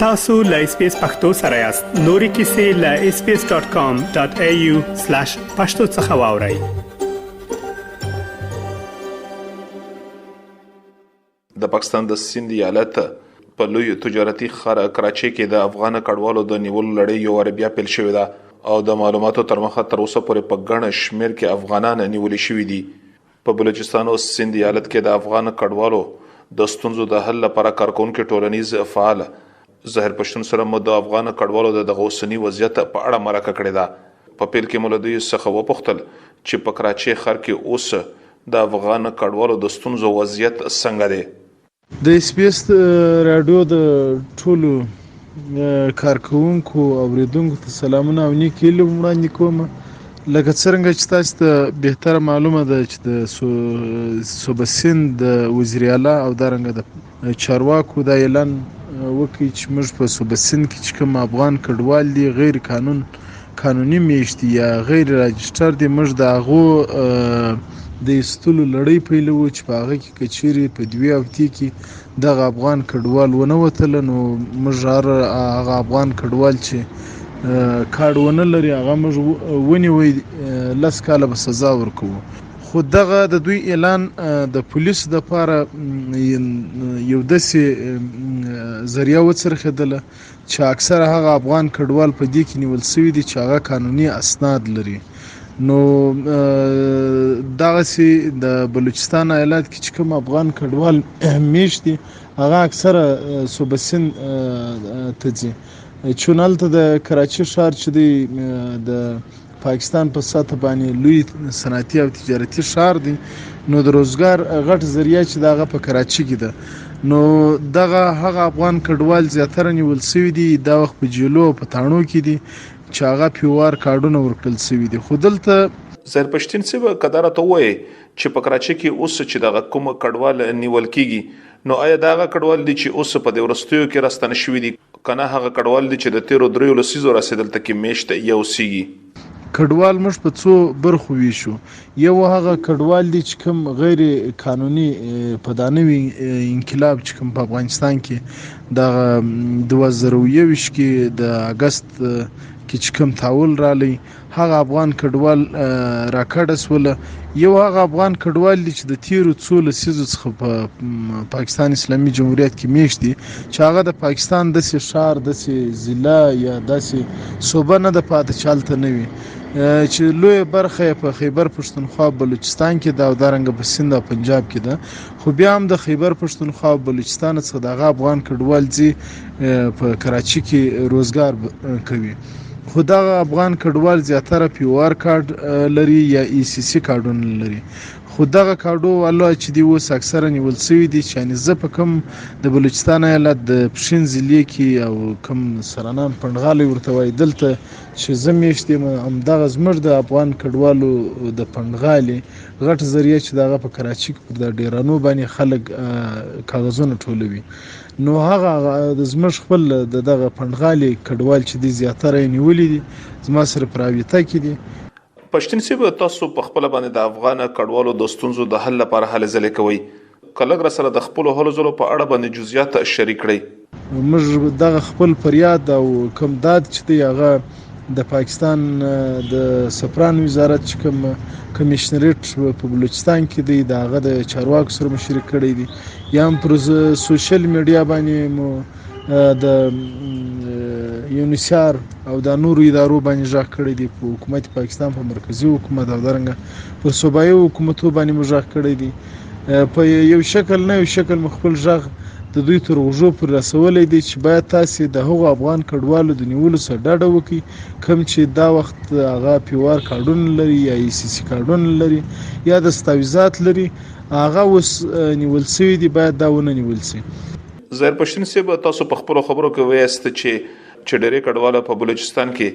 tasu.lspace.pakto sare ast. Nori kisi la sbs.com.au/pakto څخه د پاکستان د سند ایالت په لوی تجارتي ښار کراچۍ کې د افغان کډوالو د نیولو لړۍ یو ور بیا پیل شوې ده او د معلوماتو تر مخه تر اوسه پورې په ګڼ شمېر کې افغانان نیول شوي دي. په بلوچستان او سند ایالت کې د افغان کډوالو د ستونزو د حل لپاره کارکونکو ټولنیز فعال ظاهر پښتون سره مو د افغان کډوالو د غوسنی وضعیت په اړه مرکه کړې ده. په پیل کې مولدوی څخه وپوښتل چې په کراچۍ ښار کې اوس د افغان کډوالو د ستونزو وضعیت څنګه دی. د اسپیس رادیو د ټولو کارکونکو اوریدونکو ته سلامونه او نیک هیلې وړاندې کوم. لکه څرنګه چې تاسو ته بهتره معلومه ده چې د صوبه سند د وزیر اعلی او دارنګه د چارواکو د اعلان وکړي چې موږ په صوبه سند کې چې کوم افغان کډوال دي غیر قانوني میشتي یا غیر راجستر دي موږ د هغو د استولو لړۍ پیلو چې په هغه کې کچيري په 2 هفتې کې دغه افغان کډوال ونه وتل نو موږ هغه افغان کډوال چې کارډ ونه لري هغه موږ ونیوي 10 کاله به سزا ورکوو. خو دغه د دوی اعلان د پولیسو لپاره یو داسې ذریعہ وڅرخېدله چې اکثره هغه افغان کډوال په دې کې نیول شوي دي چې هغه قانوني اسناد لري. نو دغسې د بلوچستان ایالت کې چې کوم افغان کډوال میشتي هغه اکثره صوبه سند ته ځي. چون هلته د کراچۍ ښار چې دی د پاکستان په سطح باندې لوی صنعتي او تجارتي ښار دی نو د روزګار غټ ذریعہ چې دغه په کراچۍ کې ده. نو دغه هغه افغان کډوال زیاتره نیول شوي دي دا وخت په جیلو او په تاڼو کې دي چې هغه پیوار کارډونه ورکړل شوي دي. خو دلته زهر پښتون څه قدر ته وایي چې په کراچۍ کې اوس چې دغه کوم کډوال نیول کیږي نو آیا دغه کډوال دي چې اوس په دې ورستیو کې راستنه شوي دي کنه هغه کډوال دي چې د 13 لسیزو رسیدل ته کې میشته یو سیږي؟ کډوال موږ په څو برخو ویشو. یو هغه کډوال دي چې کوم غیر قانوني په دانوي انقلاب چې کوم په افغانستان کې د 2021 کې د اگست کې چې کوم تحول رالی هغه افغان کډوال راکړه سوله. یو هغه افغان کډوال دي چې د 13 لسیزو څخه په پاکستان اسلامي جمهوریت کې میشتي چې هغه د پاکستان د شهر د ضلع یا د صوبه نه د پاتې چالت نه وي چې لوی برخه په خیبر پښتونخوا بلوچستان کې دا او دارنګ په سند او پنجاب کې ده. خو بیا هم د خیبر پښتونخوا بلوچستان څخه د افغان کډوال ځي په کراچۍ کې روزګار کوي. خو دا افغان کډوال زیاتره پیوار کارت لري یا ای سی سی کارتونه لري. خو دغه کارډو الله چې دی اوس اکثره نیول شوی دي چې زه په کوم د بلوچستان ایالت د پښین ضلع کې او کوم سرانان پندغالي ورته وای دلته چې زمیشتي هم دغه زمر د افغان کډوالو د پندغالي غټ ذریعہ چې دغه په کراچۍ کې پر د ډیرانو باندې خلک کاغذونه ټولوي. نو هغه د زمر خپل دغه پندغالي کډوال چې دی زیاتره نیولې دي زما سره پراویته کې دي. پښتون سی به تاسو په خپل باندې د افغان کډوالو د ستونزو د حل لپاره هلې ځلې کوي کله سره د خپل هلو ځلو په اړه باندې جزئیات شریک کړئ. موږ دغه خپل فریاد او کوم داد چې دی هغه د پاکستان د سفران وزارت چې کوم کمشنریټ په بلوچستان کې دی دغه د چارواکو سره مشورې کړې دي یا هم پر سوشل میډیا باندې مو د یونیسار او د نورو ادارو باندې ځخ کړی دی په حکومت پاکستان په مرکزی حکومت او درنګ په صوبایي حکومتو باندې مځخ کړی دی په یو شکل نه یو شکل مخبل ځخ د دوی تر وجو پر رسولې دي چې باید تاسو د هغو افغان کډوالو د نیولو سره ډاډه وکړي کوم چې دا وخت هغه پیوار کارډونه لري یا ای سی سی کارډونه لري یا د ستاویزات لري هغه اوس نیول شوی دی باید دا ونه نیول شي. زهر پښتون سی به تاسو په خپل خبرو کې وایست چې ډېرې کډواله په بلوچستان کې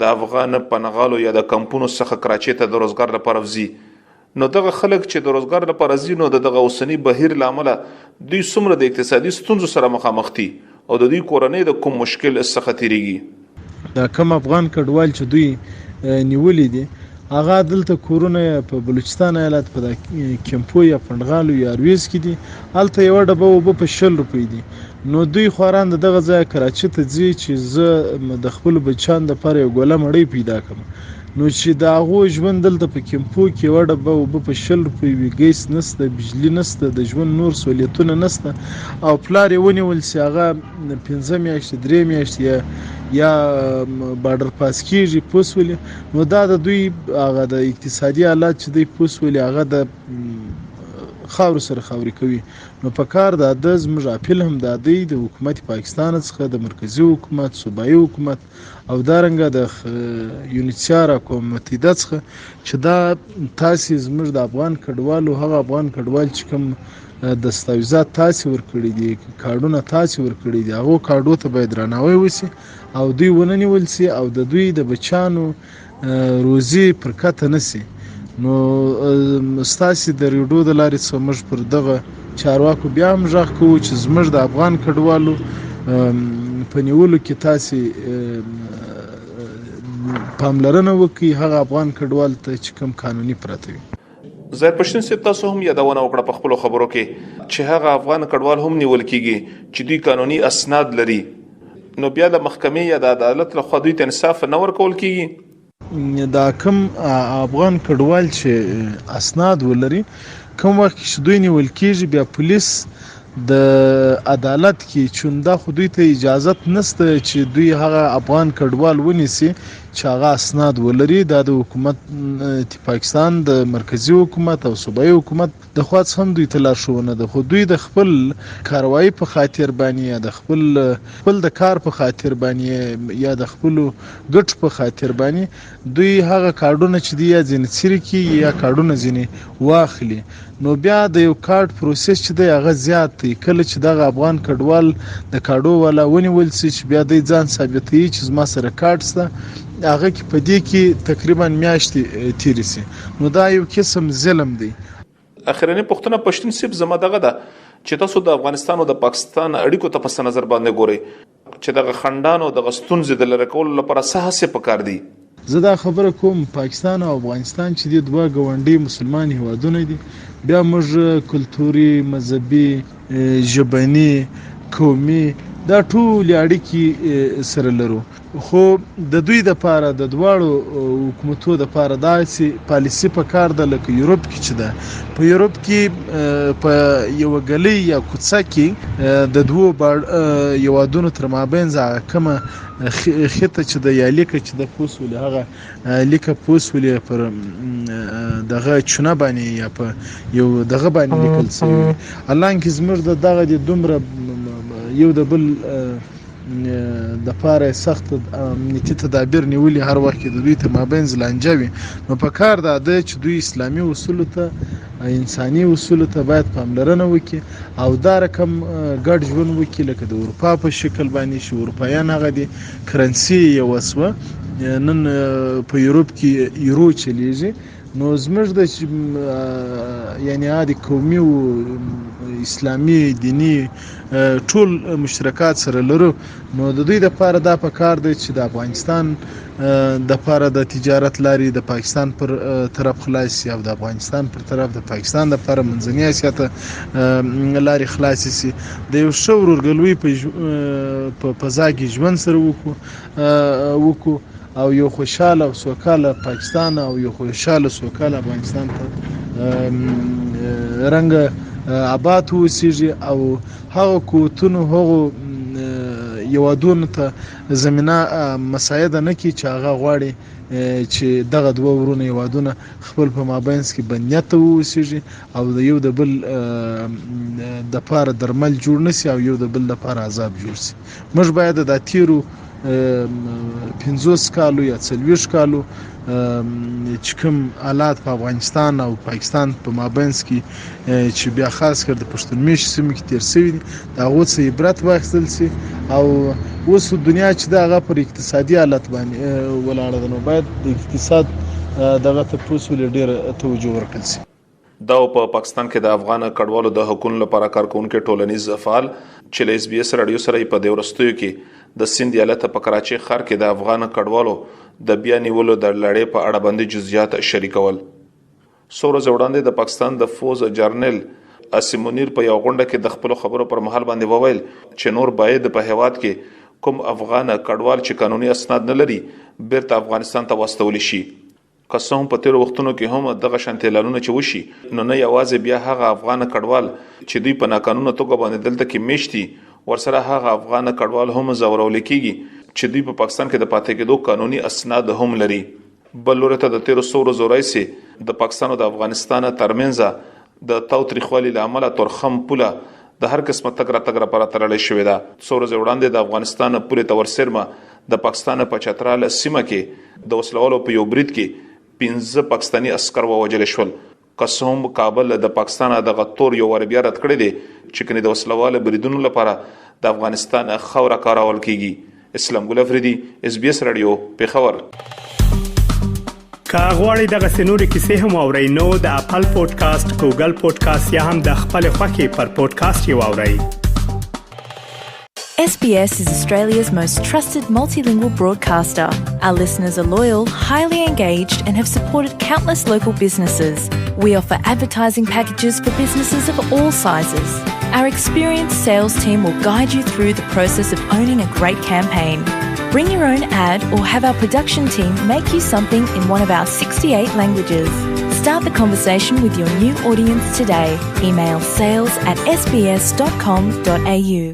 د افغان پنغالو یا د کمپونو څخه کراچۍ ته د روزګار لپاره وځي نو دغه خلک چې د روزګار لپاره ځي نو دغه اوسنی بهیر لامل دوی څومره د اقتصادي ستونزو سره مخامخ دي او د دوی کورنۍ د کوم مشکل څخه تیریږي. دا کوم افغان کډوال چې دوی نیولې دي هغه دلته کورونه په بلوچستان ایالت په کمپو یا پندغالو یا ارویز کې دي هلته یو ډبه وب په 100 روپۍ دي نو دوی خواران دغه ځای کراچۍ ته ځي چې زه د خپل بچان د پر یو ګوله مړی پیدا کړم. نو چې د هغو ژوند دلته په کیمپو کې یوه ډبه اوبه په 100 روپۍ وي، ګیس نسته، بجلي نسته، د ژوند نور سهولیتونه نسته، او پلار یې ونیول چې هغه 5 میاشتې 3 میاشتې یا بارډر پاس کېږي پوسولي. نو دا د دوی هغه د اقتصادي حالات چې دوی پوسولي هغه د خاور سره خاوري کوي. نو په کار د زموږ اپیل هم د حکومت پاکستان څخه د مرکزی حکومت، صوبایي حکومت او دارنګه د یونیسیار قوم متحده څخه چې دا تاسې زموږ د افغان کډوالو هغه افغان کډوال چې کوم دستاویزات تاسې ورکړي دي، کارډونه تاسې ورکړي دي، هغو کارډو ته باید درناوی وشي او دوی ونه نیول شي او د دوی د بچانو روزي پر کته نشي. نو ستاسې د ریډیو د لارې څخه موږ پر دغه چارواکو بیا هم غږ کوو چې زموږ د افغان کډوالو په نیولو کې تاسې پاملرنه وکړئ، هغه افغان کډوال ته چې کوم قانوني پراته وي. ظاهر پښتون صاحب تاسو هم یادونه وکړه په خپلو خبرو کې چې هغه افغان کډوال هم نیول کیږي چې دوی قانوني اسناد لري، نو بیا د محکمې یا د عدالت لخوا دوی ته انصاف نه ورکول کیږي. دا کوم افغان کډوال چې اسناد ولري کوم وخت چې دوی نیول کېږي بیا پولیس د عدالت کې چونده خو دوی ته اجازت نشته چې دوی هغه افغان کډوال ونیسي چې هغه اسناد ولري. دا د حکومت پاکستان د مرکزی حکومت او صوبایي حکومت د خوا څخه هم دوی ته لارښوونه ده، خو دوی د خپل کاروایی په خاطر باندې یا د خپل د کار په خاطر باندې یا د خپل ګټ په خاطر باندې دوی هغه کارډونه چې دی یا ځینې څیري کې یا کارډونه ځینې واخلي. نو بیا د یو کارت پروسس چې دی هغه زیات دی. کله چې دغه افغان کډوال د کارډو والا ونیول شي چې بیا دی ځان ثابتوي چې زما سره کارت شته، هغه کې په دې کې تقریبا میاشتې تیرې شي. نو دا یو قسم ظلم دی. اخرنی پښتنه پښتون صاحب زما دغه ده چې تاسو د افغانستان او د پاکستان اړیکو ته په نظر باندې ګورئ چې دغه خندانو د ستونزې د لرې کولو لپاره څه هڅې پکار دي. زه دا خبره کوم پاکستان او افغانستان چې دي دوه ګاونډي مسلمان هیوادونه دي، بیا موږ کلتوري، مذهبي، ژبني، قومي دا ټول اړیکې سره لرو، خو د دوی د پاره د دواړو حکومتونو د پاره داسې پالیسي په کار ده لکه یورپ کې چې ده. په یورپ کې په یو غلې یا کوڅه کې د دوه یوادونو تر مابین ځای کومه خطه چې د یا لیکه چې د پوسولې هغه لیکه پوسولې پر دغه چونه باندې یا په یو دغه باندې لیکل شوی. الان کې زموږ د دغه د دومره یو د بل د پاره سخت امنیتي تدابیر نیولې هر وخت د دوی ته مابین زلانجوي. نو په کار ده چې دوی اسلامي اصول ته انساني اصول ته باید پاملرنه وکړي او دا رقم ګډ ژوند وکړي لکه د اروپا په شکل باندې چې اروپایان هغه دي کرنسي یو وسوه نن په یورپ کې یورو چلیږي. نو زموږ د یعنی عادي قومي او اسلامي دینی ټول مشترکات سره لرو. نو د دوی د پاره دا په کار دی چې د افغانستان د پاره د تجارت لاري د پاکستان پر طرف خلاص شي او د افغانستان پر طرف د پاکستان د لپاره منځنۍ اسیا ته لاري خلاص شي. د یو ښه ورورګلوي په فضا کې ژوند سره وکړو او یو خوشاله او سوکاله پاکستان او یو خوشاله سوکاله افغانستان ته رنګ آباد وسیږي او هغه کوتونو هغه یوادونو ته زمينه مساعده نه کی چې هغه غواړي چې دغه دوه ورونه یوادونه خپل په مابینس کې بنیت وسیږي او د یو د بل د پاره درمل جوړ نشي او یو د بل د پاره عذاب جوړ شي. موږ باید د تیرو 50 کالو یا 40 کالو چې کوم حالات په افغانستان او پاکستان په مابینس کې چې بیا خاص کر د پښتون میشت سیمې کې تیر شوي دي دا غوڅه عبرت واخیستل شي او اوس دنیا چې دا هغه پر اقتصادي حالت باندې ولاړه ده نو باید د اقتصاد دغه ته پوسول ډیر توجه ورکړل شي. دا په پاکستان کې د افغان کډوالو د حقوقو لپاره کارکونکو ټولنیز فعال چې له اس بي اس رادیو سره په دورستیو کې د سند ایالت په کراچۍ ښار کې د افغان کډوالو د بیا نیولو د لړۍ په اړه باندې جزئیات شریکول. څو ورځې وړاندې د پاکستان د فوز جرنل اسیم منیر په یو غونډه کې د خپل خبرو پر مهال باندې وویل چې نور باید په هیواد کې کوم افغان کډوال چې قانوني اسناد نه لري بیرته افغانستان ته واستول شي. قسم په تیر وختونو کې هم دغه شانتي اعلانونه چې وشي نو نه یوازې بیا هغه افغان کډوال چې دوی په ناقانونه توګه باندې دلته کې میشتي ورسره هغه افغان کډوال هم زورول کیږي چې دوی په پاکستان کې د پاتې کېدو قانوني اسناد هم لري. بل لورته د 1300 ورځو راځي د پاکستان او د افغانستان ترمنځ د تاوتریخوالي لامل تورخم پوله د هر قسمه تګ را پر تړلې شوې ده. څورز وړاندې د افغانستان پوله تور سرمه د پاکستان په چترال سیمه کې د وسلوالو په یو برید کې 15 پاکستانی عسكر ووجل شول. قسم کابل د پاکستان د غتور یو ور بیا رد کړی دی چې کني د وسلواله بریدونو لپاره د افغانستان خوره کارول کیږي. اسلام ګل افریدي اس بي اس رادیو پیښور. کا غواړئ دغه سنوري کیسې هم او رینو د خپل پودکاسټ ګوګل پودکاسټ یا هم د خپل خاكي پر پودکاسټ یو اورئ. SBS is Australia's most trusted multilingual broadcaster. Our listeners are loyal, highly engaged and have supported countless local businesses. We offer advertising packages for businesses of all sizes. Our experienced sales team will guide you through the process of owning a great campaign. Bring your own ad or have our production team make you something in one of our 68 languages. Start the conversation with your new audience today. Email sales@sbs.com.au.